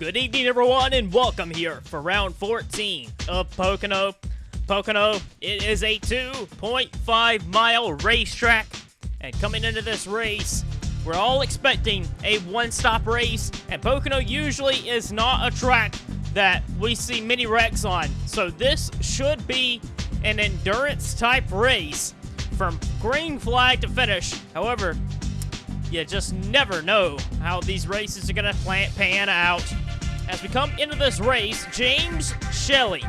Good evening, everyone, and welcome here for round 14 of Pocono. Pocono, it is a 2.5-mile racetrack, and coming into this race, we're all expecting a one-stop race, and Pocono usually is not a track that we see many wrecks on, so this should be an endurance-type race from green flag to finish. However, you just never know how these races are going to pan out. As we come into this race, James Shelly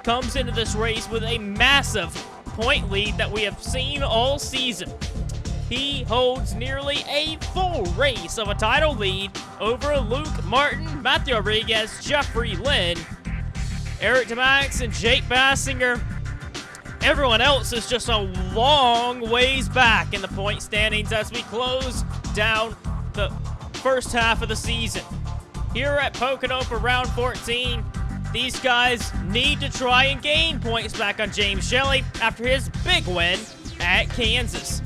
comes into this race with a massive point lead that we have seen all season. He holds nearly a full race of a title lead over Luke Martin, Matthew Rodriguez, Jeffrey Lynn, Eric DeMax, and Jake Baskinger. Everyone else is just a long ways back in the point standings as we close down the first half of the season. Here at Pocono for round 14, these guys need to try and gain points back on James Shelly after his big win at Kansas.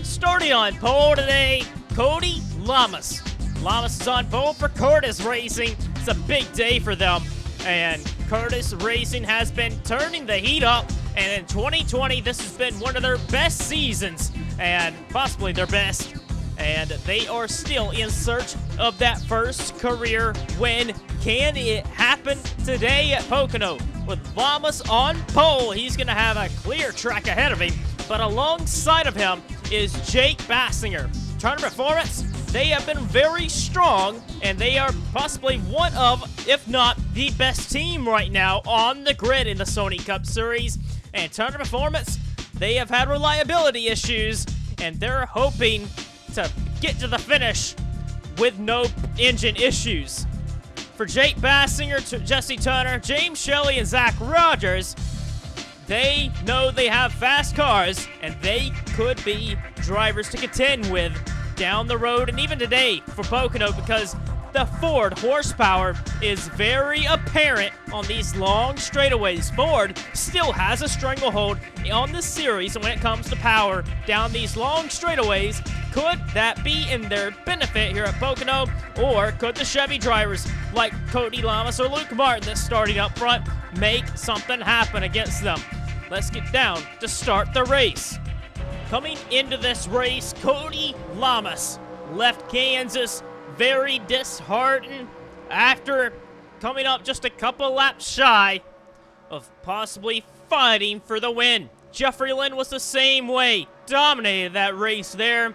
Starting on pole today, Cody Llamas. Llamas is on pole for Curtis Racing. It's a big day for them, and Curtis Racing has been turning the heat up, and in 2020, this has been one of their best seasons, and possibly their best. And they are still in search of that first career win. Can it happen today at Pocono? With Llamas on pole, he's going to have a clear track ahead of him. But alongside of him is Jake Baskinger. Turner Performance, they have been very strong, and they are possibly one of, if not the best team right now on the grid in the Sony Cup Series. And Turner Performance, they have had reliability issues, and they're hoping to get to the finish with no engine issues. For Jake Baskinger, Jesse Turner, James Shelly, and Zach Rogers, they know they have fast cars, and they could be drivers to contend with down the road and even today for Pocono, because the Ford horsepower is very apparent on these long straightaways. Ford still has a stranglehold on this series when it comes to power down these long straightaways. Could that be in their benefit here at Pocono, or could the Chevy drivers like Cody Llamas or Luke Martin that's starting up front make something happen against them? Let's get down to start the race. Coming into this race, Cody Llamas left Kansas very disheartened after coming up just a couple laps shy of possibly fighting for the win. Jeffrey Lynn was the same way, dominated that race there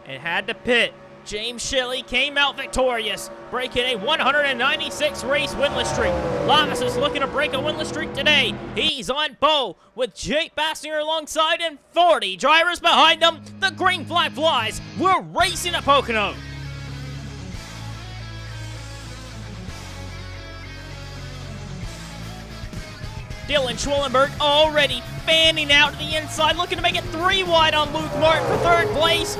and had to pit. James Shelly came out victorious, breaking a 196 race winless streak. Llamas is looking to break a winless streak today. He's on pole with Jake Baskinger alongside and 40 drivers behind them. The green flag flies. We're racing at Pocono. Dylan Schwellenberg already fanning out to the inside, looking to make it 3 wide on Luke Martin for third place.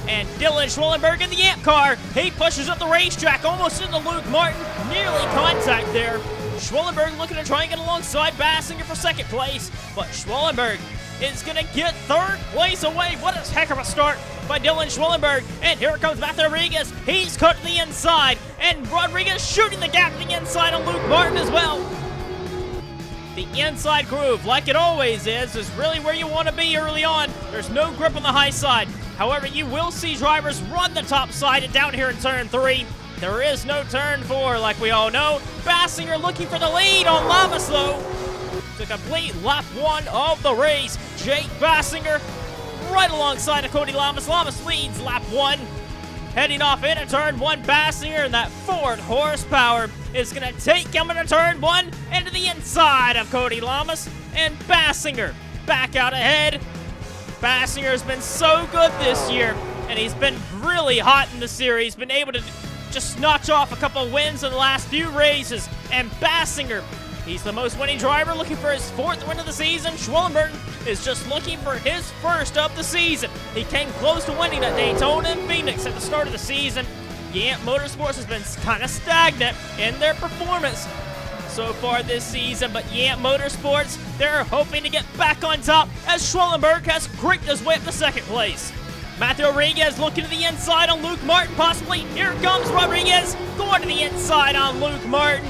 And Dylan Schwellenberg in the Amp car, he pushes up the racetrack almost into Luke Martin, nearly contact there. Schwellenberg looking to try and get alongside Baskinger for second place, but Schwellenberg is going to get third place away. What a heck of a start by Dylan Schwellenberg. And here comes Matthew Rodriguez. He's cut to the inside, and Rodriguez shooting the gap to the inside on Luke Martin as well. The inside groove, like it always is really where you want to be early on. There's no grip on the high side. However, you will see drivers run the top side and down here in turn 3. There is no turn 4, like we all know. Baskinger looking for the lead on Llamas, though. To complete lap 1 of the race, Jake Baskinger right alongside of Cody Llamas. Llamas leads lap 1. Heading off into turn 1, Baskinger, and that Ford horsepower is going to take him into turn 1 and to the inside of Cody Llamas. And Baskinger back out ahead. Baskinger has been so good this year, and he's been really hot in the series. Been able to just notch off a couple wins in the last few races. And Baskinger, he's the most winning driver, looking for his 4th win of the season. Schwellenberg is just looking for his first of the season. He came close to winning at Daytona and Phoenix at the start of the season. Yamp Motorsports has been kind of stagnant in their performance so far this season, but Yamp Motorsports, they're hoping to get back on top as Schwellenberg has creeped his way up to second place. Matthew Rodriguez looking to the inside on Luke Martin, possibly. Here comes Rodriguez going to the inside on Luke Martin.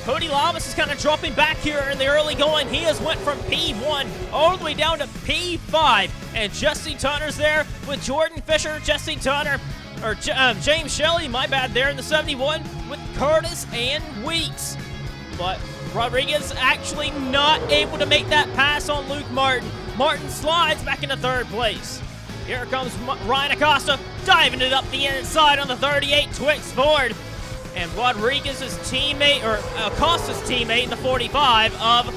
Cody Llamas is kind of dropping back here in the early going. He has went from P1 all the way down to P5. And Jesse Tunner's there with Jordan Fisher, James Shelly, my bad, there in the 71 with Curtis and Weeks. But Rodriguez actually not able to make that pass on Luke Martin. Martin slides back into third place. Here comes Ryan Acosta, diving it up the inside on the 38 Twix Ford. And Rodriguez's teammate, or Acosta's teammate in the 45 of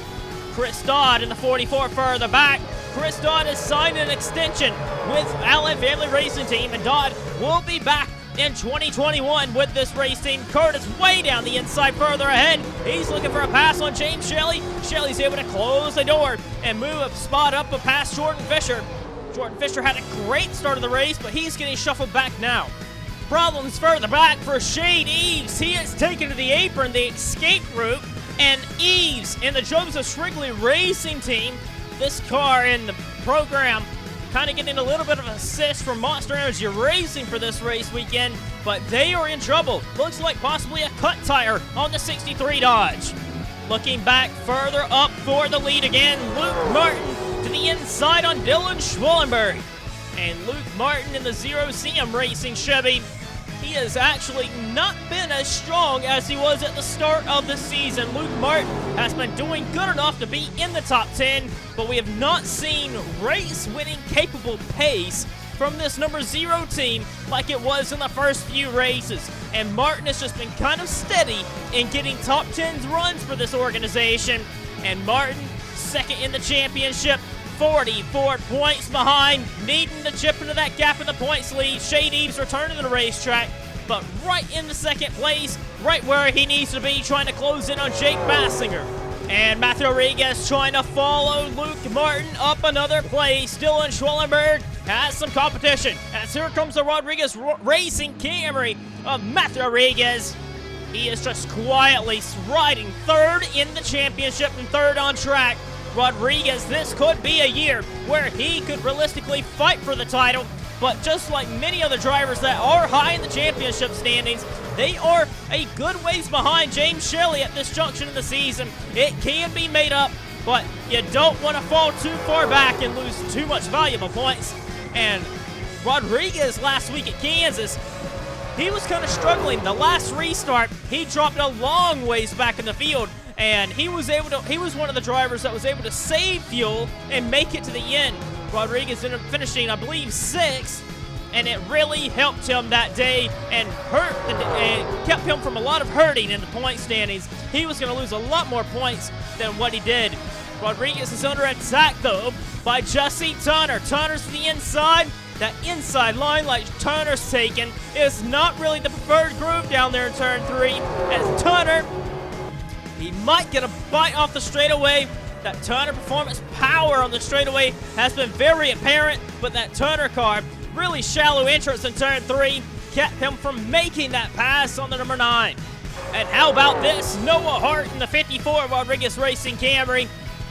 Chris Dodd in the 44 further back. Chris Dodd has signed an extension with Allen Family Racing Team, and Dodd will be back in 2021 with this race team. Curtis way down the inside further ahead. He's looking for a pass on James Shelly. Shelly's able to close the door and move a spot up past Jordan Fisher. Jordan Fisher had a great start of the race, but he's getting shuffled back now. Problems further back for Shade Eves. He is taken to the apron, the escape route, and Eves in the Joseph Shrigley Racing Team, this car in the program, kind of getting a little bit of assist from Monster Energy Racing for this race weekend, but they are in trouble. Looks like possibly a cut tire on the 63 Dodge. Looking back further up for the lead again, Luke Martin to the inside on Dylan Schwellenberg. And Luke Martin in the 0CM Racing Chevy, he has actually not been as strong as he was at the start of the season. Luke Martin has been doing good enough to be in the top 10, but we have not seen race-winning capable pace from this number 0 team like it was in the first few races. And Martin has just been kind of steady in getting top 10 runs for this organization. And Martin, second in the championship, 44 points behind, needing to chip into that gap in the points lead. Shade Eves returning to the racetrack, but right in the second place, right where he needs to be, trying to close in on Jake Baskinger. And Matthew Rodriguez trying to follow Luke Martin up another place. Dylan Schwellenberg has some competition, as here comes the Rodriguez Racing Camry of Matthew Rodriguez. He is just quietly riding third in the championship and third on track. Rodriguez, this could be a year where he could realistically fight for the title, but just like many other drivers that are high in the championship standings, they are a good ways behind James Shelly at this junction in the season. It can be made up, but you don't want to fall too far back and lose too much valuable points. And Rodriguez last week at Kansas, he was kind of struggling. The last restart, he dropped a long ways back in the field, and he was one of the drivers that was able to save fuel and make it to the end. Rodriguez ended up finishing, I believe, 6th, and it really helped him that day and kept him from a lot of hurting in the point standings. He was going to lose a lot more points than what he did. Rodriguez is under attack, though, by Jesse Tunner. Tunner's to the inside. That inside line, like Tunner's taken, is not really the preferred groove down there in turn 3. As Tunner, he might get a bite off the straightaway. That Tunner performance power on the straightaway has been very apparent, but that Tunner car, really shallow entrance in turn 3, kept him from making that pass on the number 9. And how about this? Noah Hart in the 54 Rodriguez Racing Camry.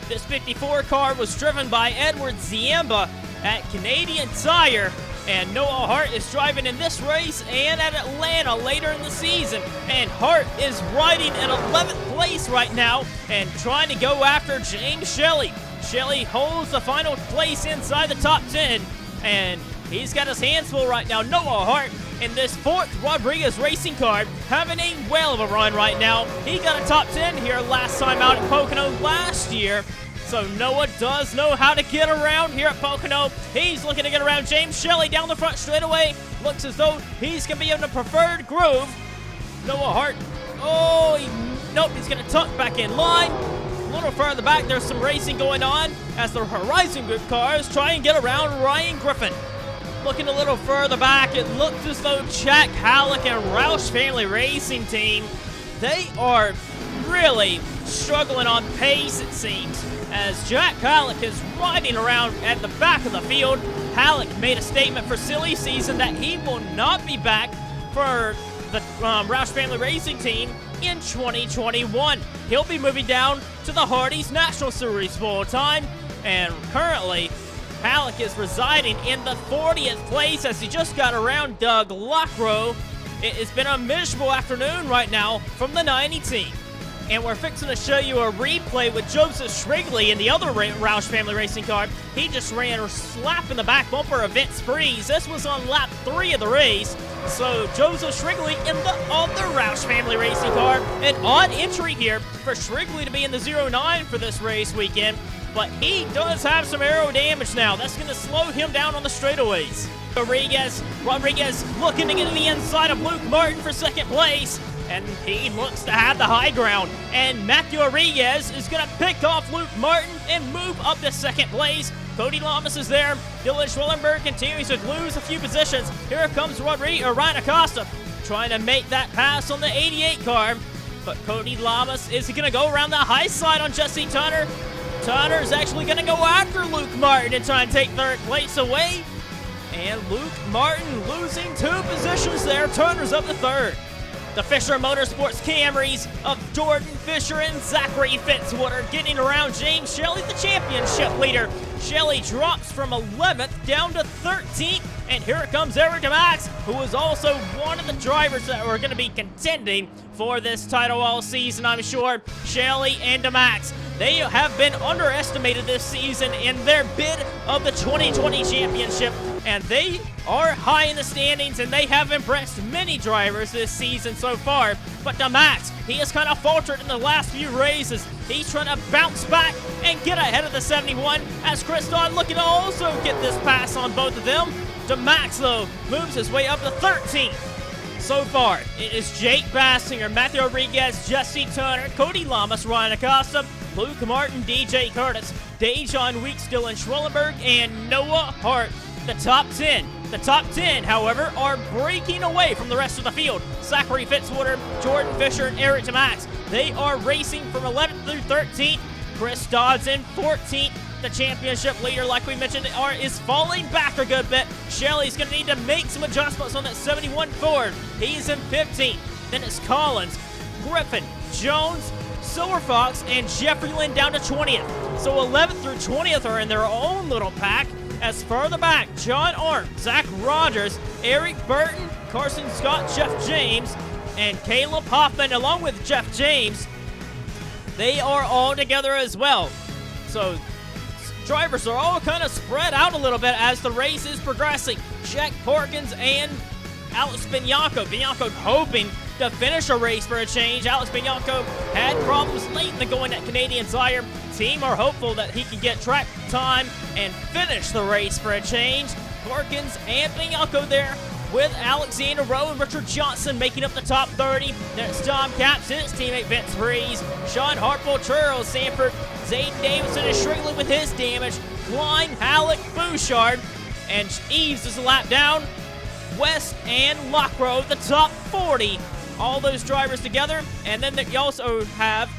This 54 car was driven by Edward Ziemba at Canadian Tire, and Noah Hart is driving in this race and at Atlanta later in the season. And Hart is riding in 11th place right now and trying to go after James Shelly. Shelly holds the final place inside the top 10, and he's got his hands full right now. Noah Hart in this 4th Rodriguez Racing car having a whale of a run right now. He got a top 10 here last time out at Pocono last year. So Noah does know how to get around here at Pocono. He's looking to get around James Shelly down the front straightaway. Looks as though he's going to be in the preferred groove. Noah Hart, nope, he's going to tuck back in line. A little further back, there's some racing going on as the Horizon Group cars try and get around Ryan Griffin. Looking a little further back, it looks as though Jack Halleck and Roush Family Racing Team, they are really struggling on pace, it seems, as Jack Halleck is riding around at the back of the field. Halleck made a statement for silly season that he will not be back for the Roush Family Racing Team in 2021. He'll be moving down to the Hardee's National Series full time, and currently Halleck is residing in the 40th place as he just got around Doug Lockrow. It has been a miserable afternoon right now from the 90 team. And we're fixing to show you a replay with Joseph Shrigley in the other Roush family racing car. He just ran a slap in the back bumper of Vince Freeze. This was on lap 3 of the race. So Joseph Shrigley in the other Roush family racing car. An odd entry here for Shrigley to be in the 09 for this race weekend. But he does have some aero damage now. That's going to slow him down on the straightaways. Rodriguez looking to get to the inside of Luke Martin for second place. And he looks to have the high ground. And Matthew Rodriguez is going to pick off Luke Martin and move up to second place. Cody Llamas is there. Dylan Schwellenberg continues to lose a few positions. Here comes Ryan Acosta trying to make that pass on the 88 car. But Cody Llamas is going to go around the high side on Jesse Turner. Turner's actually going to go after Luke Martin and try and take third place away. And Luke Martin losing 2 positions there. Turner's up to third. The Fisher Motorsports Camrys of Jordan Fisher and Zachary Fitzwater getting around James Shelly, the championship leader. Shelly drops from 11th down to 13th. And here comes Eric DeMax, who is also one of the drivers that are going to be contending for this title all season, I'm sure. Shelly and DeMax, they have been underestimated this season in their bid of the 2020 championship. And they are high in the standings, and they have impressed many drivers this season so far. But DeMax, he has kind of faltered in the last few races. He's trying to bounce back and get ahead of the 71, as Chris Dodd looking to also get this pass on both of them. DeMax, though, moves his way up to 13th. So far, it is Jake Baskinger, Matthew Rodriguez, Jesse Turner, Cody Llamas, Ryan Acosta, Luke Martin, DJ Curtis, Dejon Weeks, Dylan Schwellenberg, and Noah Hart. The top 10, however, are breaking away from the rest of the field. Zachary Fitzwater, Jordan Fisher, and Eric DeMax, they are racing from 11th through 13th. Chris Dodds in 14th. The championship leader, like we mentioned, is falling back a good bit. Shelly's going to need to make some adjustments on that 71 Ford. He's in 15th. Then it's Collins, Griffin, Jones, Silver Fox, and Jeffrey Lynn down to 20th. So 11th through 20th are in their own little pack. As further back, John Arndt, Zach Rogers, Eric Burton, Carson Scott, Jeff James, and Caleb Hoffman, along with Jeff James, they are all together as well. So drivers are all kind of spread out a little bit as the race is progressing. Jack Porkins and Alex Bianco. Bianco hoping to finish a race for a change. Alex Bianco had problems late in the going at Canadian Tire. Team are hopeful that he can get track time and finish the race for a change. Porkins and Bianco there with Alexander Rowe and Richard Johnson making up the top 30. There's Tom Capps, his teammate Vince Freeze, Sean Hartwell, Charles Sanford, Zayden Davidson is Shrigley with his damage, Klein, Halleck, Bouchard, and Eves is a lap down. West and Lockrow, the top 40. All those drivers together. And then you also have,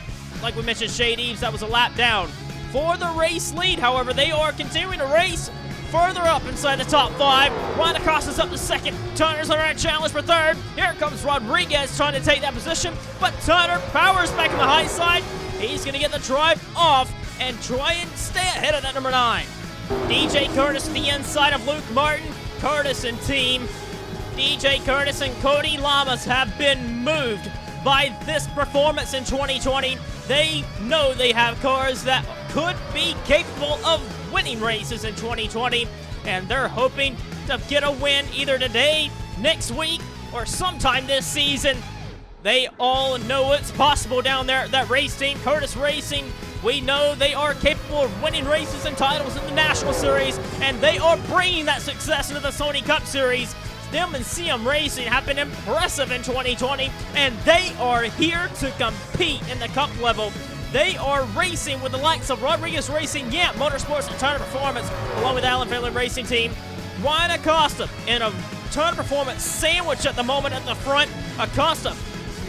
like we mentioned, Shade Eves, that was a lap down. For the race lead, however, they are continuing to race further up inside the top 5. Ryan Acosta's up to second. Turner's on a challenge for third. Here comes Rodriguez trying to take that position, but Turner powers back in the high side. He's going to get the drive off and try and stay ahead of that number 9. DJ Curtis to the inside of Luke Martin. Curtis and team. DJ Curtis and Cody Llamas have been moved by this performance in 2020. They know they have cars that could be capable of winning races in 2020, and they're hoping to get a win either today, next week, or sometime this season. They all know it's possible down there at that race team, Curtis Racing. We know they are capable of winning races and titles in the National Series, and they are bringing that success into the Sony Cup Series. Them and CM Racing have been impressive in 2020, and they are here to compete in the Cup level. They are racing with the likes of Rodriguez Racing, Yamp Motorsports, and Turner Performance, along with Allen Family Racing Team. Ryan Acosta in a Turner Performance sandwich at the moment at the front. Acosta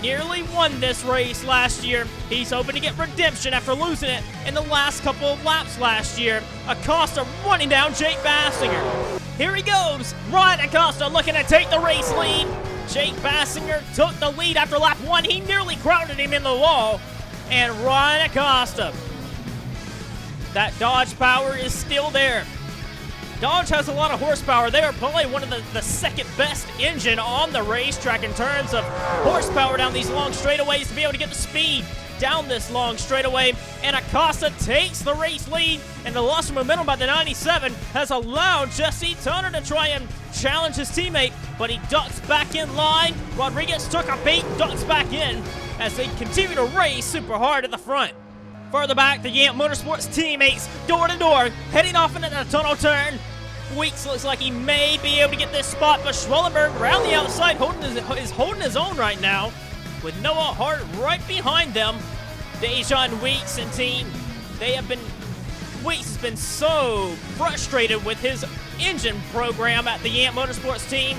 nearly won this race last year. He's hoping to get redemption after losing it in the last couple of laps last year. Acosta running down Jake Baskinger. Here he goes. Ryan Acosta looking to take the race lead. Jake Baskinger took the lead after lap 1. He nearly crowded him in the wall. And Ryan Acosta, that Dodge power is still there. Dodge has a lot of horsepower. They are probably one of the second best engine on the racetrack in terms of horsepower down these long straightaways to be able to get the speed down this long straightaway. And Acosta takes the race lead, and the loss of momentum by the 97 has allowed Jesse Turner to try and challenge his teammate, but he ducks back in line. Rodriguez took a beat, ducks back in as they continue to race super hard at the front. Further back, the Yamp Motorsports teammates door to door, heading off into the tunnel turn. Weeks looks like he may be able to get this spot, but Schwellenberg around the outside is holding his own right now, with Noah Hart right behind them. Dejan Weeks and team, Weeks has been so frustrated with his engine program at the Yamp Motorsports team,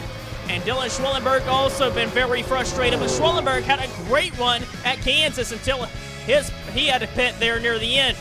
and Dylan Schwellenberg also been very frustrated, but Schwellenberg had a great run at Kansas until he had to pit there near the end.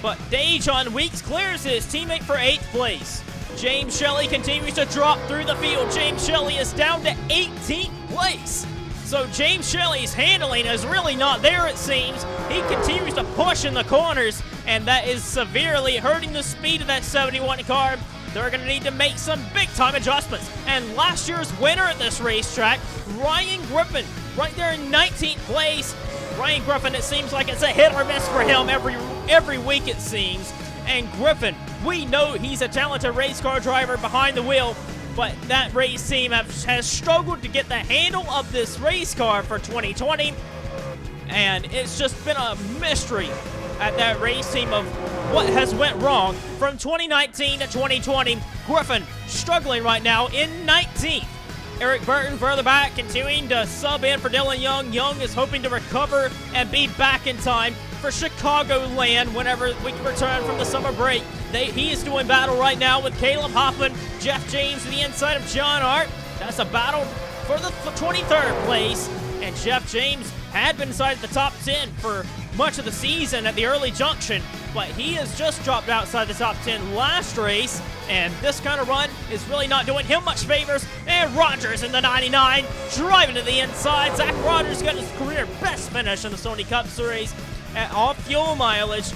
But Dejan Weeks clears his teammate for 8th place. James Shelly continues to drop through the field. James Shelly is down to 18th place. So James Shelly's handling is really not there, it seems. He continues to push in the corners, and that is severely hurting the speed of that 71 car. They're going to need to make some big-time adjustments. And last year's winner at this racetrack, Ryan Griffin, right there in 19th place. Ryan Griffin, it seems like it's a hit or miss for him every week, it seems. And Griffin, we know he's a talented race car driver behind the wheel, but that race team has struggled to get the handle of this race car for 2020. And it's just been a mystery at that race team of what has went wrong from 2019 to 2020. Griffin struggling right now in 19th. Eric Burton further back, continuing to sub in for Dylan Young. Young is hoping to recover and be back in time for Chicagoland whenever we can return from the summer break. He is doing battle right now with Caleb Hoffman, Jeff James to the inside of John Hart. That's a battle for the 23rd place, and Jeff James had been inside the top 10 for much of the season at the early junction, but he has just dropped outside the top 10 last race, and this kind of run is really not doing him much favors. And Rogers in the 99, driving to the inside. Zach Rogers got his career best finish in the Sony Cup Series at off-fuel mileage,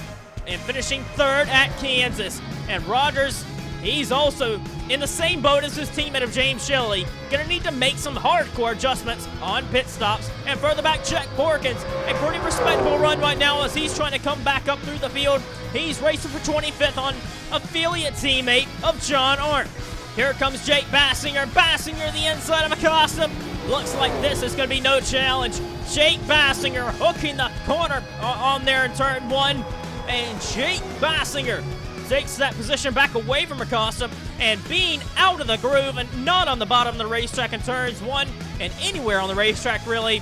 and finishing 3rd at Kansas. And Rogers, he's also in the same boat as his teammate of James Shelly. Gonna need to make some hardcore adjustments on pit stops. And further back, Jack Porkins, a pretty respectable run right now as he's trying to come back up through the field. He's racing for 25th on affiliate teammate of John Arndt. Here comes Jake Baskinger. Baskinger the inside of Acosta. Looks like this is going to be no challenge. Jake Baskinger hooking the corner on there in turn 1. And Jake Baskinger takes that position back away from Acosta, and being out of the groove and not on the bottom of the racetrack in turns 1 and anywhere on the racetrack really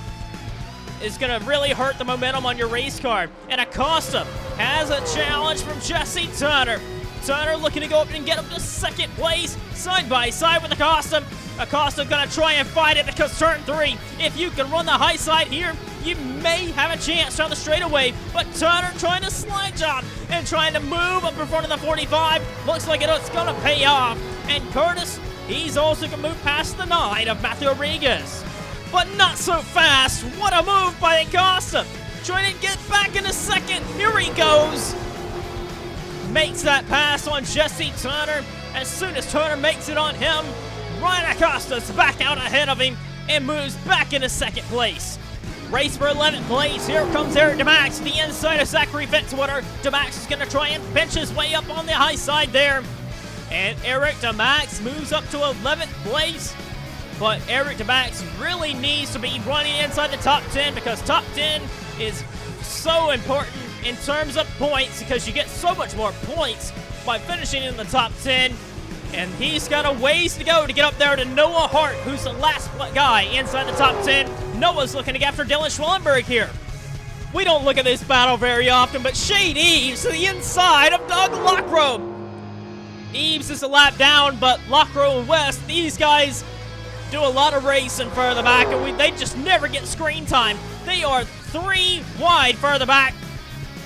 is going to really hurt the momentum on your race car. And Acosta has a challenge from Jesse Turner. Turner looking to go up and get up to 2nd place, side by side with Acosta. Acosta gonna try and fight it because turn 3, if you can run the high side here, you may have a chance down the straightaway. But Turner trying to slide job and trying to move up in front of the 45. Looks like it's gonna pay off. And Curtis, he's also gonna move past the 9 of Matthew Rodriguez. But not so fast. What a move by Acosta. Trying to get back into 2nd. Here he goes. Makes that pass on Jesse Turner. As soon as Turner makes it on him, Ryan Acosta's back out ahead of him and moves back into 2nd place. Race for 11th place. Here comes Eric DeMax to the inside of Zachary Fitzwater. DeMax is going to try and pinch his way up on the high side there. And Eric DeMax moves up to 11th place. But Eric DeMax really needs to be running inside the top 10 because top 10 is so important in terms of points because you get so much more points by finishing in the top 10. And he's got a ways to go to get up there to Noah Hart, who's the last guy inside the top 10. Noah's looking to get after Dylan Schwellenberg here. We don't look at this battle very often, but Shane Eves to the inside of Doug Lockrow. Eves is a lap down, but Lockrow and West, these guys do a lot of racing further back, and they just never get screen time. They are 3 wide further back.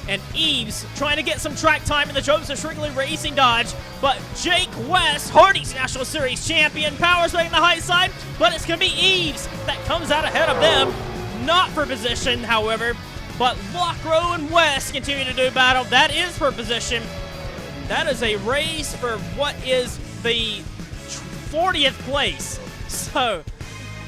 And Eves trying to get some track time in the Joseph Shrigley Racing Dodge. But Jake West, Hardy's National Series champion, powers right in the high side. But it's going to be Eves that comes out ahead of them. Not for position, however. But Lockrow and West continue to do battle. That is for position. That is a race for what is the 40th place. So,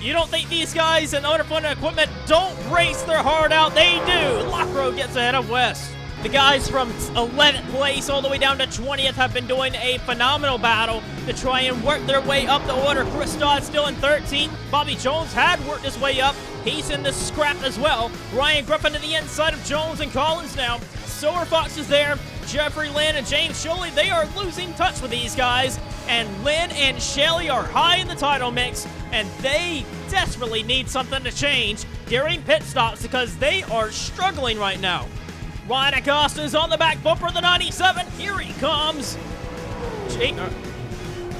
you don't think these guys in Underfunded Equipment don't race their heart out? They do. Lockroad gets ahead of West. The guys from 11th place all the way down to 20th have been doing a phenomenal battle to try and work their way up the order. Chris Dodd still in 13th. Bobby Jones had worked his way up. He's in the scrap as well. Ryan Griffin to the inside of Jones and Collins now. Silver Fox is there. Jeffrey Lynn and James Shelly, they are losing touch with these guys. And Lynn and Shelly are high in the title mix, and they desperately need something to change during pit stops because they are struggling right now. Ryan Acosta is on the back bumper of the 97. Here he comes.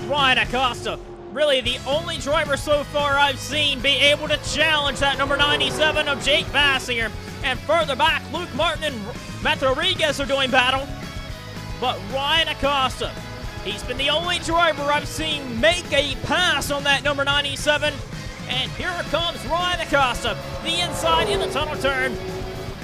Ryan Acosta, really the only driver so far I've seen be able to challenge that number 97 of Jake Baskinger. And further back, Luke Martin and Matt Rodriguez are doing battle. But Ryan Acosta, he's been the only driver I've seen make a pass on that number 97. And here comes Ryan Acosta. The inside in the tunnel turn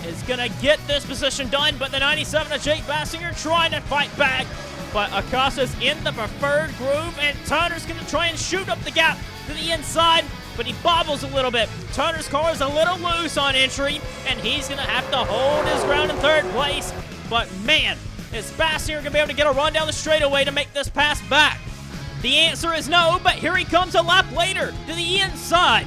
is going to get this position done, but the 97 of Jake Baskinger trying to fight back. But Acosta's in the preferred groove, and Turner's going to try and shoot up the gap to the inside, but he bobbles a little bit. Turner's car is a little loose on entry, and he's going to have to hold his ground in third place. But man, is Baskinger going to be able to get a run down the straightaway to make this pass back? The answer is no, but here he comes a lap later to the inside.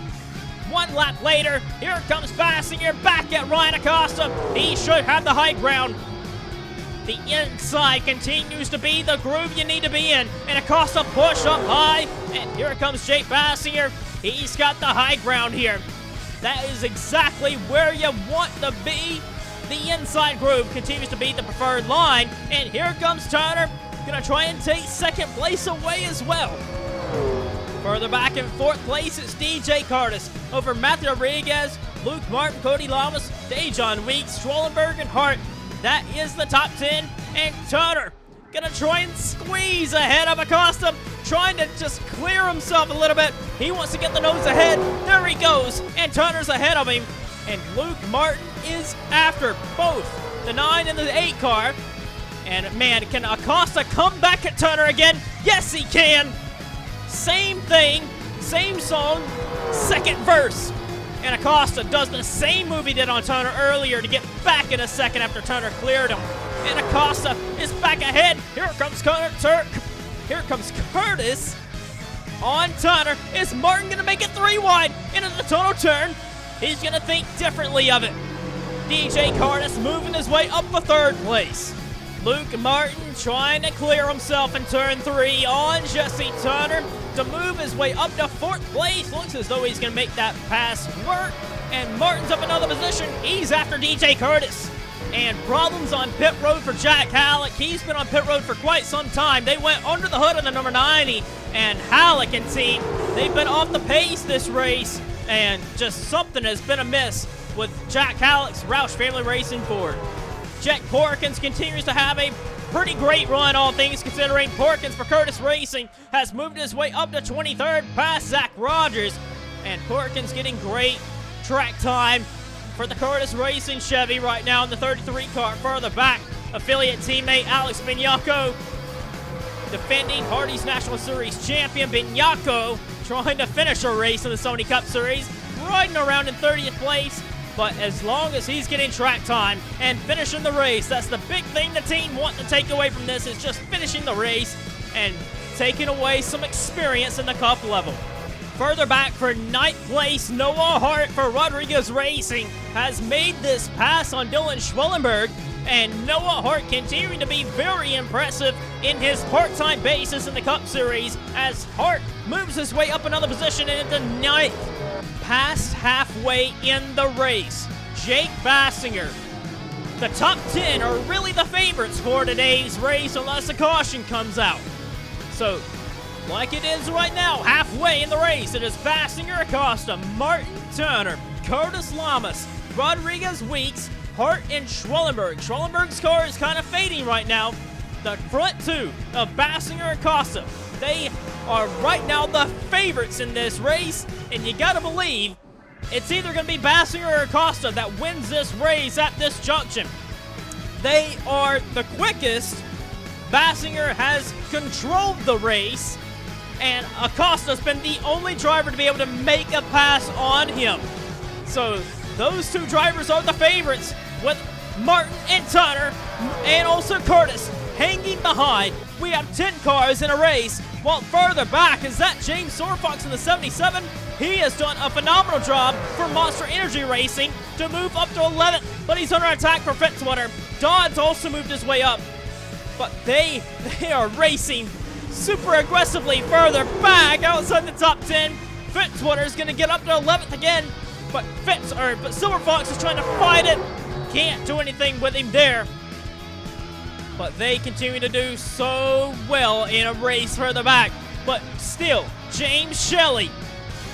One lap later, here comes Baskinger back at Ryan Acosta. He should have the high ground. The inside continues to be the groove you need to be in. And Acosta push up high. And here comes Jake Baskinger. He's got the high ground here. That is exactly where you want to be. The inside groove continues to be the preferred line. And here comes Turner. Gonna try and take second place away as well. Further back in fourth place, it's DJ Curtis over Matthew Rodriguez, Luke Martin, Cody Llamas, Dejon Weeks, Strollenberg, and Hart. That is the top 10, and Turner gonna try and squeeze ahead of Acosta, trying to just clear himself a little bit. He wants to get the nose ahead. There he goes, and Turner's ahead of him, and Luke Martin is after both the 9 and the 8 car. And man, can Acosta come back at Turner again? Yes, he can. Same thing, same song, second verse. And Acosta does the same move he did on Turner earlier to get back in a second after Turner cleared him. And Acosta is back ahead. Here comes Curtis on Turner. Is Martin going to make it 3 wide into the tunnel turn? He's going to think differently of it. DJ Curtis moving his way up for third place. Luke Martin trying to clear himself in turn 3 on Jesse Turner to move his way up to fourth place. Looks as though he's going to make that pass work. And Martin's up another position. He's after DJ Curtis. And problems on pit road for Jack Halleck. He's been on pit road for quite some time. They went under the hood of the number 90. And Halleck and team, they've been off the pace this race. And just something has been amiss with Jack Halleck's Roush Family Racing Ford. Jack Porkins continues to have a pretty great run, all things considering. Porkins for Curtis Racing has moved his way up to 23rd past Zach Rogers. And Porkins getting great track time for the Curtis Racing Chevy right now in the 33 car. Further back, affiliate teammate Alex Bignacco, defending Hardy's National Series champion. Bignacco trying to finish a race in the Sony Cup Series, riding around in 30th place. But as long as he's getting track time and finishing the race, that's the big thing the team want to take away from this, is just finishing the race and taking away some experience in the cup level. Further back for 9th place, Noah Hart for Rodriguez Racing has made this pass on Dylan Schwellenberg, and Noah Hart continuing to be very impressive in his part-time basis in the Cup Series as Hart moves his way up another position into 9th. Past halfway in the race, Jake Baskinger. The top 10 are really the favorites for today's race unless a caution comes out. So, like it is right now, halfway in the race, it is Baskinger, Acosta, Martin, Turner, Curtis Llamas, Rodriguez Weeks, Hart, and Schwellenberg. Schwellenberg's car is kind of fading right now. The front two of Baskinger and Acosta, they are right now the favorites in this race, and you gotta believe it's either gonna be Baskinger or Acosta that wins this race at this junction. They are the quickest Baskinger has controlled the race, and Acosta's been the only driver to be able to make a pass on him. So those two drivers are the favorites, with Martin and Tunner and also Curtis hanging behind. We have 10 cars in a race, while further back is that James Sorfox in the 77. He has done a phenomenal job for Monster Energy Racing to move up to 11th, but he's under attack for Fitzwater. Dodd's also moved his way up, but they are racing super aggressively further back outside the top 10. Fitzwater is going to get up to 11th again, but Silver Fox is trying to fight it. Can't do anything with him there. But they continue to do so well in a race further back. But still, James Shelly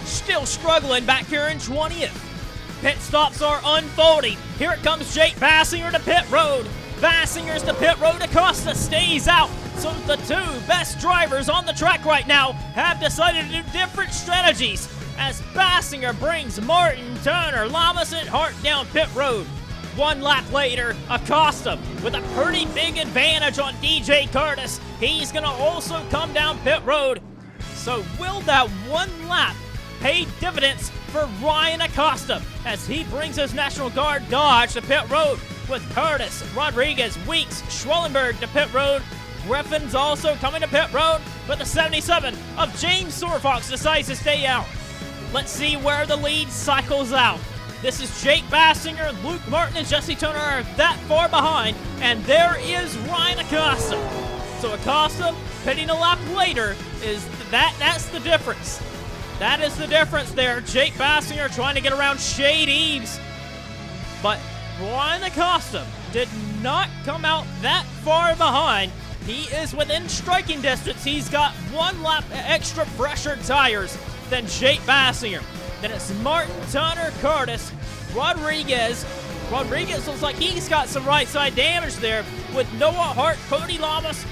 still struggling back here in 20th. Pit stops are unfolding. Here it comes Jake Baskinger to pit road. Baskinger's to pit road. Acosta stays out. So the two best drivers on the track right now have decided to do different strategies as Baskinger brings Martin, Turner, Llamas, and Hart down pit road. One lap later, Acosta with a pretty big advantage on DJ Curtis. He's going to also come down pit road. So will that one lap pay dividends for Ryan Acosta as he brings his National Guard Dodge to pit road with Curtis, Rodriguez, Weeks, Schwellenberg to pit road. Griffin's also coming to pit road, but the 77 of James Sorfox decides to stay out. Let's see where the lead cycles out. This is Jake Baskinger, Luke Martin, and Jesse Turner are that far behind, and there is Ryan Acosta. So Acosta pitting a lap later that's the difference. That is the difference there. Jake Baskinger trying to get around Shade Eves, but Ryan Acosta did not come out that far behind. He is within striking distance. He's got one lap extra fresher tires than Jake Baskinger. Then it's Martin, Turner, Curtis, Rodriguez. Rodriguez looks like he's got some right side damage there with Noah Hart, Cody Llamas,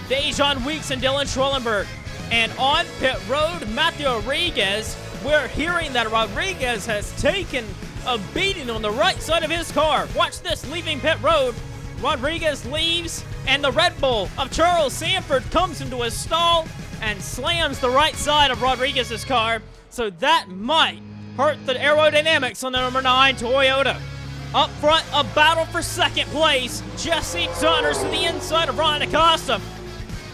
Dejan Weeks, and Dylan Schwellenberg. And on pit road, Matthew Rodriguez, we're hearing that Rodriguez has taken a beating on the right side of his car. Watch this, leaving pit road. Rodriguez leaves, and the Red Bull of Charles Sanford comes into his stall and slams the right side of Rodriguez's car. So that might hurt the aerodynamics on the number 9 Toyota. Up front, a battle for second place. Jesse Tunner's to the inside of Ryan Acosta.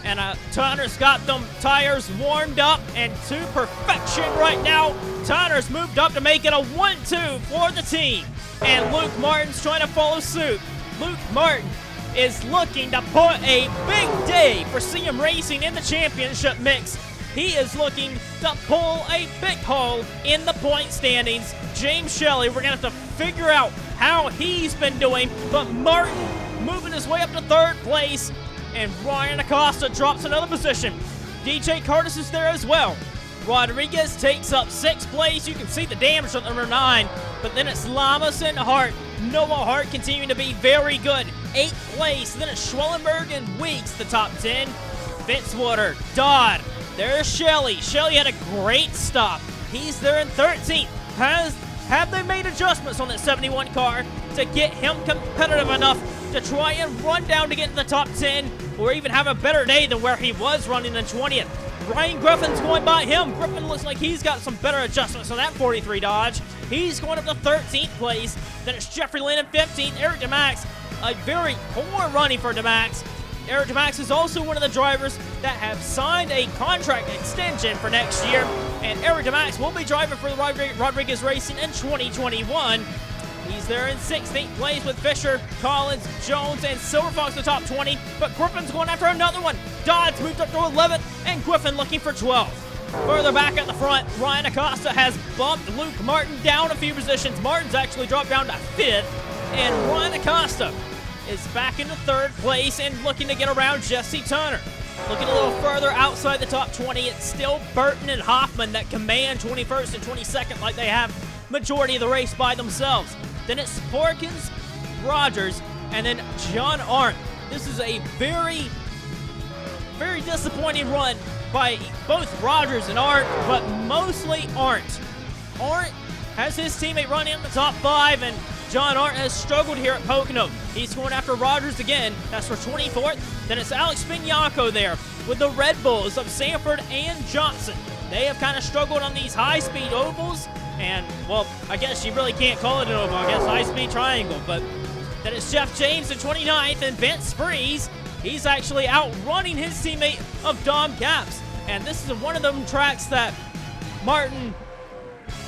And Tunner's got them tires warmed up and to perfection right now. Tunner's moved up to make it a 1-2 for the team. And Luke Martin's trying to follow suit. Luke Martin is looking to put a big day for CM Racing in the championship mix. He is looking to pull a big hole in the point standings. James Shelly, we're going to have to figure out how he's been doing. But Martin moving his way up to third place. And Ryan Acosta drops another position. DJ Curtis is there as well. Rodriguez takes up 6th place. You can see the damage on number 9. But then it's Llamas and Hart. Noah Hart continuing to be very good. 8th place. Then it's Schwellenberg and Weeks, the top 10. Fitzwater, Dodd. There's Shelly. Shelly had a great stop. He's there in 13th. Have they made adjustments on that 71 car to get him competitive enough to try and run down to get in the top 10 or even have a better day than where he was running in 20th? Ryan Griffin's going by him. Griffin looks like he's got some better adjustments on that 43 Dodge. He's going up to 13th place. Then it's Jeffrey Lynn in 15th. Eric DeMax, a very poor running for DeMax. Eric DeMax is also one of the drivers that have signed a contract extension for next year, and Eric DeMax will be driving for the Rodriguez Racing in 2021. He's there in 16th place with Fisher, Collins, Jones, and Silver Fox the top 20, but Griffin's going after another one. Dodd's moved up to 11th, and Griffin looking for 12th. Further back at the front, Ryan Acosta has bumped Luke Martin down a few positions. Martin's actually dropped down to 5th, and Ryan Acosta is back into 3rd place and looking to get around Jesse Turner. Looking a little further outside the top 20, it's still Burton and Hoffman that command 21st and 22nd like they have majority of the race by themselves. Then it's Porkins, Rogers, and then John Arndt. This is a very, very disappointing run by both Rogers and Arndt, but mostly Arndt. Arndt has his teammate running in the top 5, and John Art has struggled here at Pocono. He's going after Rogers again. That's for 24th. Then it's Alex Bignacco there with the Red Bulls of Sanford and Johnson. They have kind of struggled on these high-speed ovals. And, well, I guess you really can't call it an oval. I guess high-speed triangle. But then it's Jeff James at 29th and Vince Freeze. He's actually outrunning his teammate of Dom Caps. And this is one of them tracks that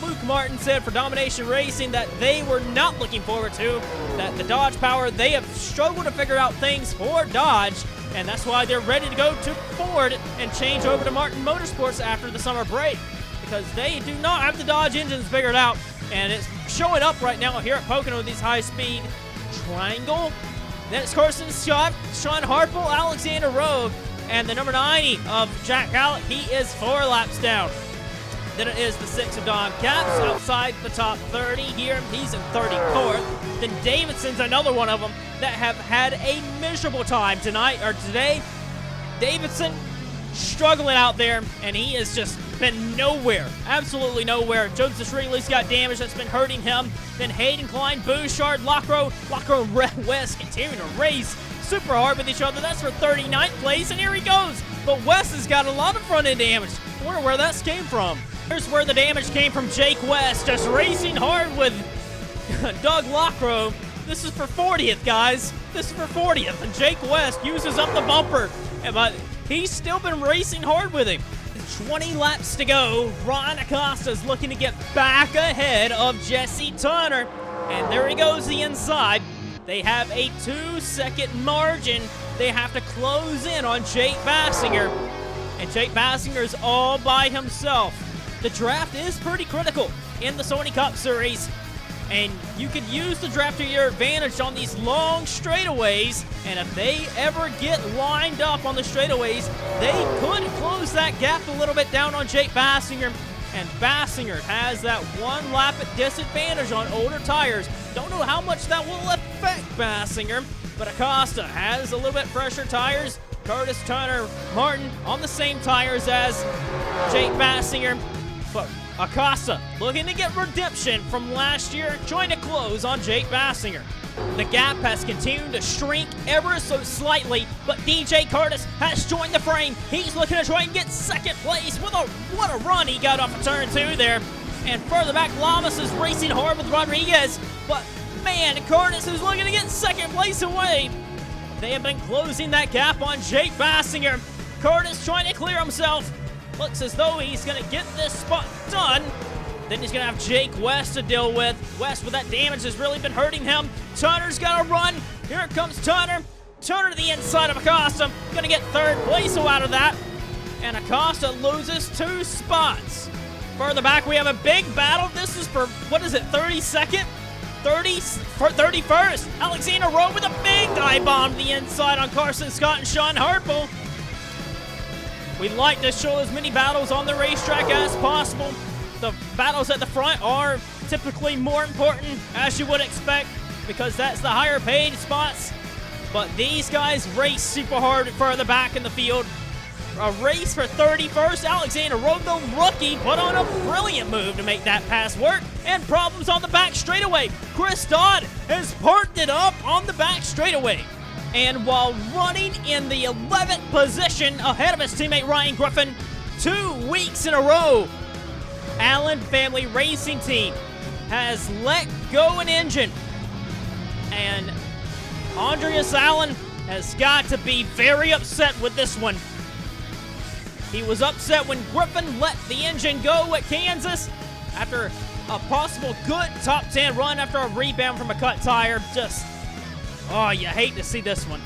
Luke Martin said for Domination Racing that they were not looking forward to. That the Dodge Power, they have struggled to figure out things for Dodge. And that's why they're ready to go to Ford and change over to Martin Motorsports after the summer break. Because they do not have the Dodge engines figured out. And it's showing up right now here at Pocono with these high-speed triangle. Then it's Carson Scott, Sean Harple, Alexander Rowe, and the number 90 of Jack Hallett. He is 4 laps down. Then it is the 6 of Don Caps outside the top 30 here. He's in 34th. Then Davidson's another one of them that have had a miserable time today. Davidson struggling out there, and he has just been nowhere. Absolutely nowhere. Joseph Shreeley's got damage that's been hurting him. Then Hayden Klein, Bouchard, Lockrow, and Red West continuing to race super hard with each other. That's for 39th place, and here he goes. But West has got a lot of front-end damage. I wonder where that came from. Here's where the damage came from. Jake West just racing hard with Doug Lockrow. This is for 40th, guys. This is for 40th, and Jake West uses up the bumper. But he's still been racing hard with him. 20 laps to go. Ron Acosta's looking to get back ahead of Jesse Tunner. And there he goes the inside. They have a 2-second margin. They have to close in on Jake Baskinger. And Jake Baskinger's all by himself. The draft is pretty critical in the Sony Cup Series. And you could use the draft to your advantage on these long straightaways. And if they ever get lined up on the straightaways, they could close that gap a little bit down on Jake Baskinger. And Baskinger has that 1 lap disadvantage on older tires. Don't know how much that will affect Baskinger, but Acosta has a little bit fresher tires. Curtis Turner, Martin on the same tires as Jake Baskinger. But Acosta looking to get redemption from last year, trying to close on Jake Baskinger. The gap has continued to shrink ever so slightly, but DJ Curtis has joined the frame. He's looking to try and get second place with what a run he got off of turn 2 there. And further back, Llamas is racing hard with Rodriguez, but man, Curtis is looking to get second place away. They have been closing that gap on Jake Baskinger. Curtis trying to clear himself. Looks as though he's going to get this spot done. Then he's going to have Jake West to deal with. West with that damage has really been hurting him. Tunner's got to run. Here comes Tunner. Tunner to the inside of Acosta. Going to get third place out of that. And Acosta loses 2 spots. Further back, we have a big battle. This is for, 32nd? 31st. Alexander Rowe with a big dive bomb to the inside on Carson Scott and Sean Harple. We like to show as many battles on the racetrack as possible. The battles at the front are typically more important, as you would expect, because that's the higher paid spots. But these guys race super hard further back in the field. A race for 31st. Alexander Rowe, the rookie, put on a brilliant move to make that pass work. And problems on the back straightaway. Chris Dodd has parked it up on the back straightaway. And while running in the 11th position ahead of his teammate Ryan Griffin 2 weeks in a row, Allen Family Racing Team has let go an engine. And Andreas Allen has got to be very upset with this one. He was upset when Griffin let the engine go at Kansas after a possible good top 10 run after a rebound from a cut tire. Oh, you hate to see this one.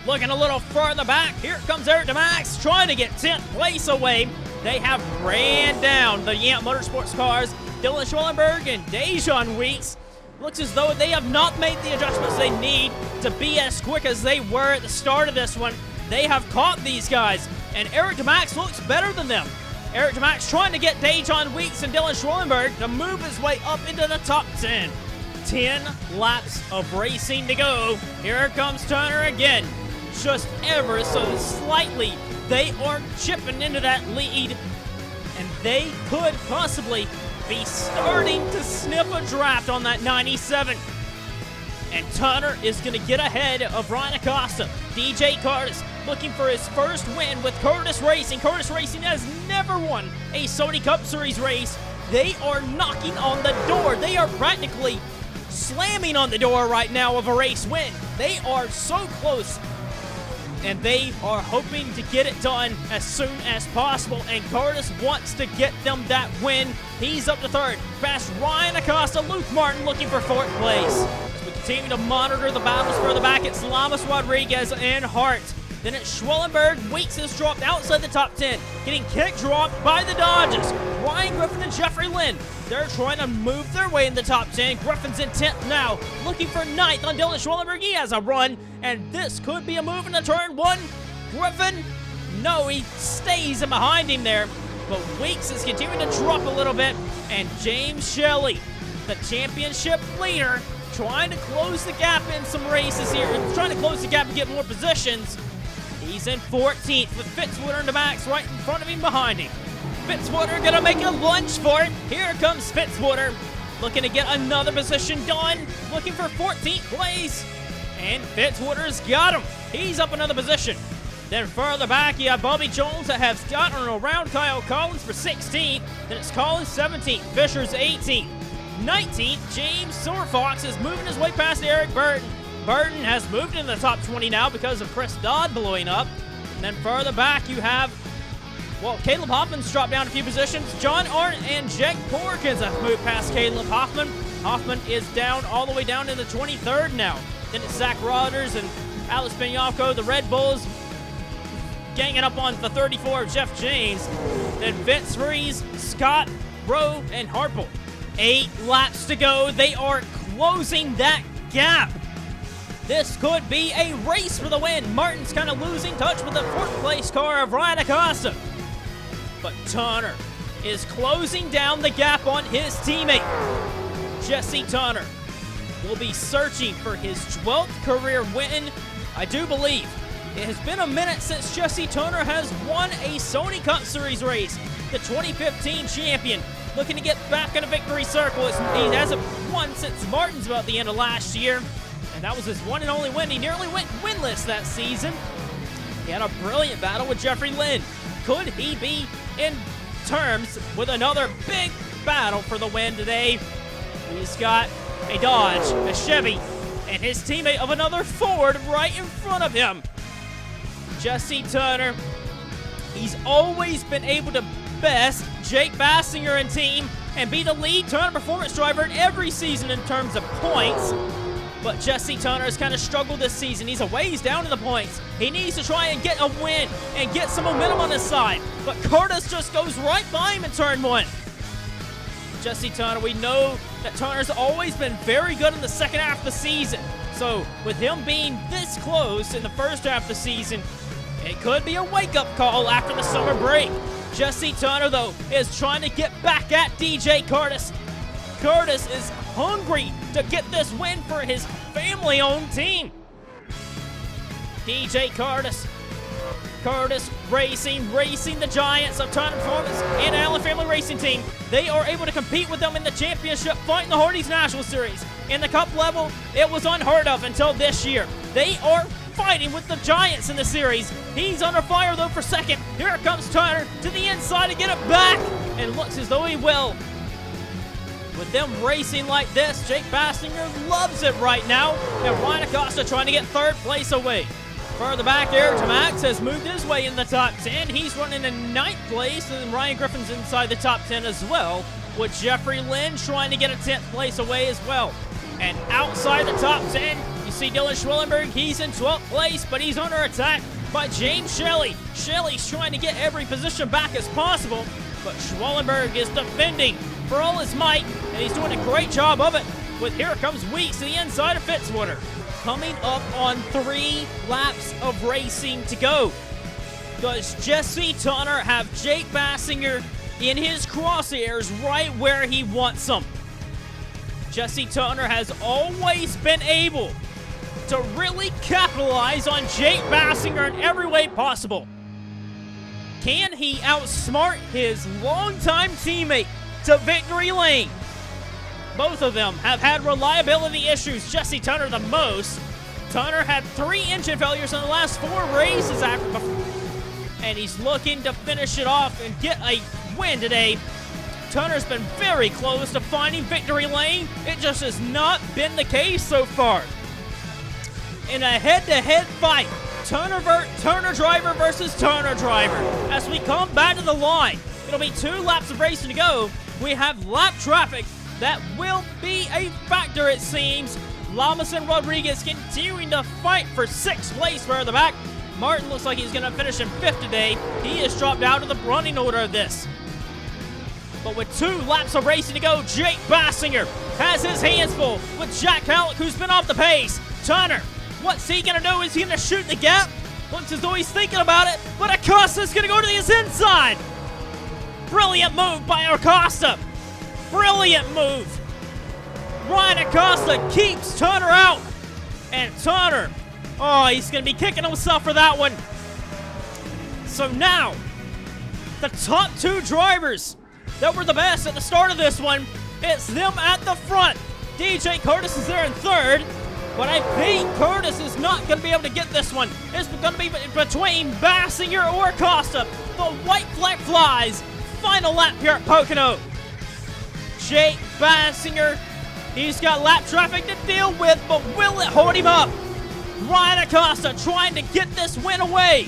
Looking a little further back, here comes Eric DeMax trying to get 10th place away. They have ran down the Yamp Motorsports cars. Dylan Schwellenberg and Dejon Weeks. Looks as though they have not made the adjustments they need to be as quick as they were at the start of this one. They have caught these guys, and Eric DeMax looks better than them. Eric DeMax trying to get Dejon Weeks and Dylan Schwellenberg to move his way up into the top 10. 10 laps of racing to go. Here comes Turner again. Just ever so slightly, they are chipping into that lead, and they could possibly be starting to sniff a draft on that 97. And Turner is going to get ahead of Ryan Acosta. DJ Curtis looking for his first win with Curtis Racing. Curtis Racing has never won a Sony Cup Series race. They are knocking on the door. They are practically slamming on the door right now of a race win. They are so close, and they are hoping to get it done as soon as possible, and Curtis wants to get them that win. He's up to third. Past Ryan Acosta, Luke Martin looking for fourth place. As we continue to monitor the battles further back, it's Llamas, Rodriguez, and Hart. Then it's Schwellenberg. Weeks has dropped outside the top 10, getting kick dropped by the Dodgers. Ryan Griffin and Jeffrey Lynn, they're trying to move their way in the top 10. Griffin's in 10th now, looking for 9th on Dylan Schwellenberg. He has a run, and this could be a move into turn 1. Griffin, no, he stays in behind him there, but Weeks is continuing to drop a little bit, and James Shelly, the championship leader, trying to close the gap in some races here, trying to close the gap and get more positions. He's in 14th with Fitzwater and the Max right in front of him, behind him. Fitzwater gonna make a lunge for it. Here comes Fitzwater, looking to get another position done, looking for 14th place. And Fitzwater's got him. He's up another position. Then further back, you have Bobby Jones that has gotten around Kyle Collins for 16th. Then it's Collins 17th, Fisher's 18th. 19th, James Silverfox is moving his way past Eric Burton. Burton has moved into the top 20 now because of Chris Dodd blowing up. And then further back, you have, well, Caleb Hoffman's dropped down a few positions. John Arndt and Jake Porkins have moved past Caleb Hoffman. Hoffman is down all the way down in the 23rd now. Then it's Zach Rodgers and Alex Benyako, the Red Bulls, ganging up on the 34 of Jeff James. Then Vince Rees, Scott, Rowe, and Harple. 8 laps to go. They are closing that gap. This could be a race for the win. Martin's kind of losing touch with the 4th place car of Ryan Acosta. But Turner is closing down the gap on his teammate. Jesse Turner will be searching for his 12th career win. I do believe it has been a minute since Jesse Turner has won a Sony Cup Series race. The 2015 champion looking to get back in a victory circle. He hasn't won since Martinsville at the end of last year. And that was his one and only win. He nearly went winless that season. He had a brilliant battle with Jeffrey Lynn. Could he be in terms with another big battle for the win today? He's got a Dodge, a Chevy, and his teammate of another Ford right in front of him. Jesse Turner, he's always been able to best Jake Baskinger and team and be the lead Turner performance driver in every season in terms of points. But Jesse Turner has kind of struggled this season. He's a ways down in the points. He needs to try and get a win and get some momentum on his side. But Curtis just goes right by him in turn 1. Jesse Turner, we know that Turner's always been very good in the second half of the season. So with him being this close in the first half of the season, it could be a wake-up call after the summer break. Jesse Turner, though, is trying to get back at DJ Curtis. Curtis is hungry to get this win for his family-owned team. DJ Curtis racing the Giants of Turner Performance and Allen Family Racing Team. They are able to compete with them in the championship fight in the Hardee's National Series. In the Cup level, it was unheard of until this year. They are fighting with the Giants in the series. He's under fire, though, for second. Here comes Turner to the inside to get it back, and looks as though he will. With them racing like this, Jake Baskinger loves it right now, and Ryan Acosta trying to get 3rd place away. Further back, Eric Max has moved his way in the top 10. He's running in 9th place, and Ryan Griffin's inside the top 10 as well, with Jeffrey Lynn trying to get a 10th place away as well. And outside the top 10, you see Dylan Schwellenberg. He's in 12th place, but he's under attack by James Shelly. Shelly's trying to get every position back as possible, but Schwellenberg is defending for all his might, and he's doing a great job of it. With here comes Weeks to the inside of Fitzwater. Coming up on 3 laps of racing to go. Does Jesse Turner have Jake Baskinger in his crosshairs right where he wants them? Jesse Turner has always been able to really capitalize on Jake Baskinger in every way possible. Can he outsmart his longtime teammate to victory lane? Both of them have had reliability issues. Jesse Turner the most. Turner had 3 engine failures in the last 4 races and he's looking to finish it off and get a win today. Turner's been very close to finding victory lane. It just has not been the case so far. In a head-to-head fight, Turner driver versus Turner driver. As we come back to the line, it'll be 2 laps of racing to go. We have lap traffic that will be a factor, it seems. Llamas and Rodriguez continuing to fight for 6th place further back. Martin looks like he's going to finish in 5th today. He has dropped out of the running order of this. But with 2 laps of racing to go, Jake Baskinger has his hands full with Jack Halleck, who's been off the pace. Turner, what's he going to do? Is he going to shoot the gap? Looks as though he's thinking about it, but Acosta's going to go to his inside. Brilliant move by Acosta. Brilliant move. Ryan Acosta keeps Turner out. And Turner, oh, he's going to be kicking himself for that one. So now, the top 2 drivers that were the best at the start of this one, it's them at the front. DJ Curtis is there in 3rd, but I think Curtis is not going to be able to get this one. It's going to be between Bassinger or Acosta. The white flag flies. Final lap here at Pocono. Jake Bassinger, he's got lap traffic to deal with, but will it hold him up? Ryan Acosta trying to get this win away.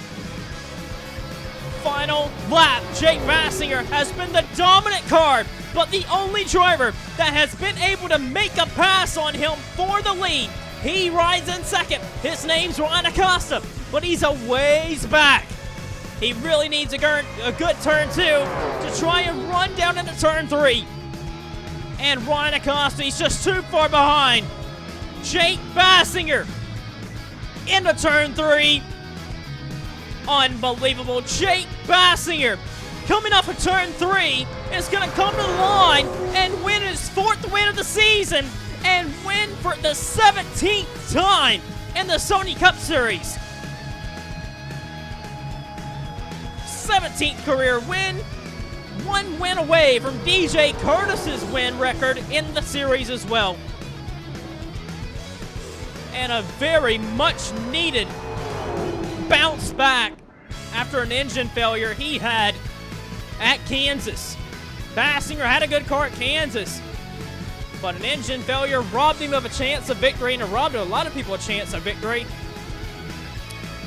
Final lap, Jake Bassinger has been the dominant car, but the only driver that has been able to make a pass on him for the lead. He rides in 2nd. His name's Ryan Acosta, but he's a ways back. He really needs a good turn 2 to try and run down into turn 3. And Ryan Acosta, he's just too far behind. Jake Bassinger into turn 3. Unbelievable. Jake Bassinger coming off of turn 3 is going to come to the line and win his 4th win of the season and win for the 17th time in the Sony Cup Series. 17th career win, 1 win away from DJ Curtis's win record in the series as well. And a very much needed bounce back after an engine failure he had at Kansas. Bassinger had a good car at Kansas, but an engine failure robbed him of a chance of victory, and it robbed a lot of people a chance of victory.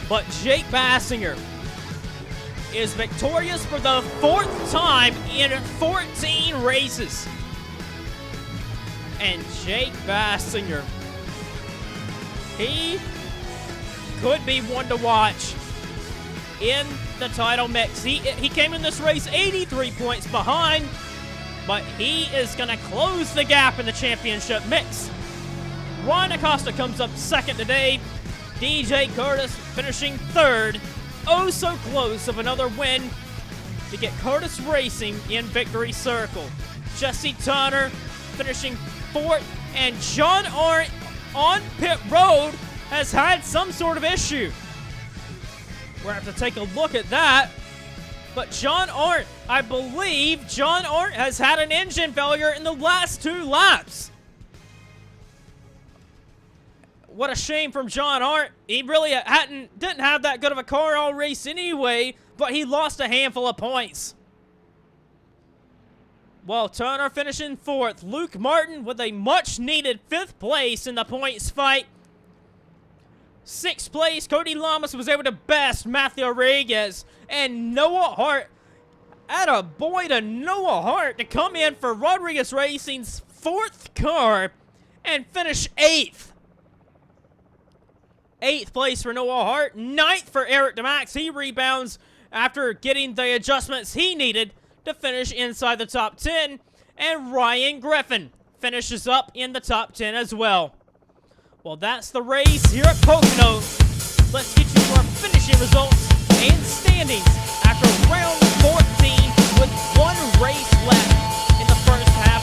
But Jake Bassinger is victorious for the 4th time in 14 races. And Jake Bassinger, he could be one to watch in the title mix. He came in this race 83 points behind, but he is going to close the gap in the championship mix. Ryan Acosta comes up 2nd today. DJ Curtis finishing 3rd. Oh, so close of another win to get Curtis Racing in victory circle. Jesse Turner finishing 4th, and John Arndt on pit road has had some sort of issue. We're going to have to take a look at that. But John Arndt, I believe John Arndt has had an engine failure in the last 2 laps. What a shame from John Arndt. He really didn't have that good of a car all race anyway, but he lost a handful of points. Well, Turner finishing 4th. Luke Martin with a much-needed 5th place in the points fight. 6th place, Cody Llamas was able to best Matthew Rodriguez. And Noah Hart, attaboy to Noah Hart to come in for Rodriguez Racing's 4th car and finish 8th. 8th place for Noah Hart. 9th for Eric DeMax. He rebounds after getting the adjustments he needed to finish inside the top 10. And Ryan Griffin finishes up in the top 10 as well. Well, that's the race here at Pocono. Let's get you our finishing results and standings after round 14 with 1 race left in the first half